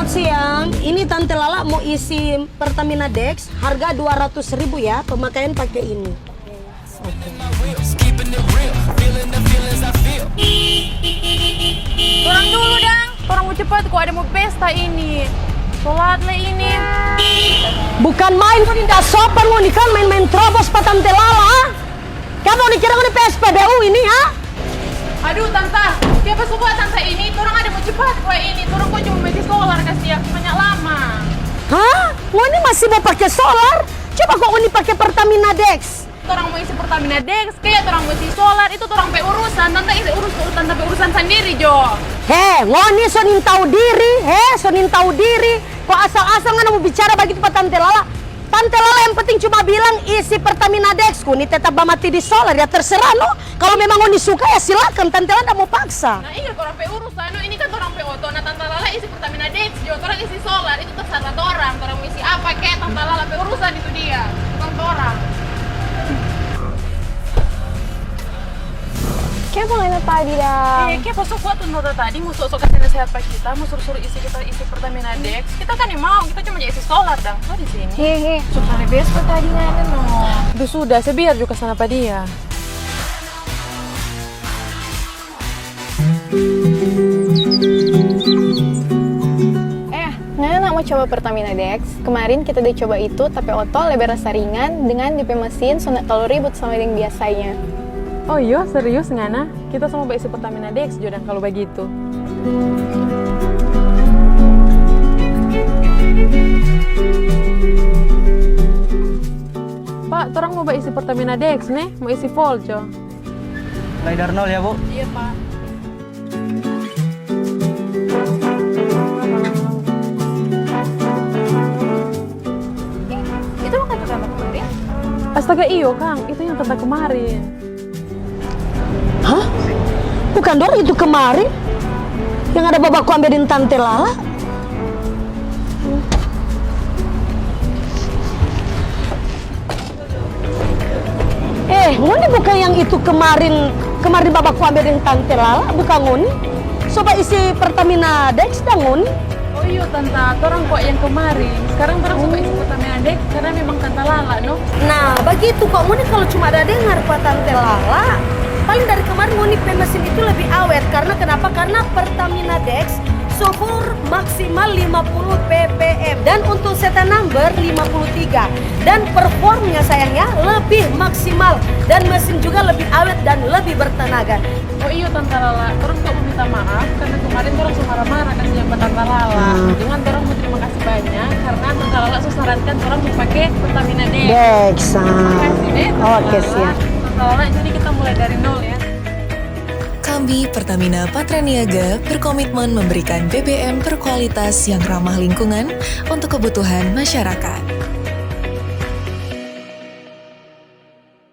Selamat siang, ini Tante Lala mau isi Pertamina Dex, harga 200.000 ya, pemakaian pakai ini. Orang dulu dang, orang mau cepat kok ada mau pesta ini. Sholat lah ini. Bukan main, kau tidak sopan, kau kan main-main terobos pak Tante Lala. Kamu dikira kau di PSPBU ini ha? Aduh tante, siapa suka tante ini? Orang ada mau cepat kok ini. Orang kok cuma mau solar kasih banyak lama. Hah? Kau ini masih mau pakai solar? Coba kau ini pakai Pertamina Dex. Orang mau isi Pertamina Dex, kayak orang mau isi solar, itu orang pe urusan. Tante isi tante pe urusan sendiri Jo. Ngoni sonin tahu diri, sonin tahu diri. Kok asal-asal nggak mau bicara begitu pak Tante Lala? Tante Lala yang penting cuma bilang isi Pertamina Dex, kuni tetap mati di solar ya terserah no. Kalau memang ngoni suka ya silakan, Tante Lala nggak mau paksa. Nah iya orang pe urusan, no ini kan orang pe oto. Nah Tante Lala isi Pertamina Dex, Jo, orang isi solar, itu terserah orang. Orang mau isi apa kayak Tante Lala pe urusan itu dia, bukan orang. Kayak boleh tadi dah. Kayak pas kuat tuh nota tadi mau sok kasih nasihat pak kita, mau suruh isi Pertamina Dex. Kita kan yang mau, kita cuma isi solar dong. Lo di sini. Hehe. Suka lebih seperti tadi nggak no. Duh sudah, saya biar juga sana pak dia. Nana mau coba Pertamina Dex. Kemarin kita udah coba itu, tapi oto lebih rasa ringan dengan DP mesin so nggak terlalu ribut sama yang biasanya. Oh iya, serius Ngana? Kita sama isi Pertamina Dex Jodan kalau begitu. Pak, orang mau isi Pertamina Dex nih, mau isi full Jo. Mulai dari nol ya Bu? Iya Pak. Itu bukan tante kemarin? Astaga iyo Kang, itu yang tentang kemarin. Hah? Bukan dong itu kemarin yang ada babakku ambilin Tante Lala? Ngoni bukan yang itu kemarin babakku ambilin Tante Lala, bukan ngoni? Coba isi Pertamina Dex dah ngoni. Oh iya Tante, orang kok yang kemarin. Sekarang orang coba isi Pertamina Dex karena memang Tante Lala, no? Nah, begitu kok ngoni kalau cuma ada dengar pak Tante Lala. Paling dari kemarin ngoni mesin itu lebih awet. Karena kenapa? Karena Pertamina Dex suhu maksimal 50 ppm dan untuk setan number 53 dan performnya sayangnya lebih maksimal dan mesin juga lebih awet dan lebih bertenaga. Oh iya Tante Lala, terus kok meminta maaf karena kemarin orang suka marah-marah kasih yang Tante Lala. Cuman orang mau terima kasih banyak karena Tante Lala sarankan orang mau pakai Pertamina Dex. Dex. Terima kasih deh. Oke, siap. Tante Lala, jadi kita mulai dari nol ya. Kambi Pertamina Patraniaga berkomitmen memberikan BBM berkualitas yang ramah lingkungan untuk kebutuhan masyarakat.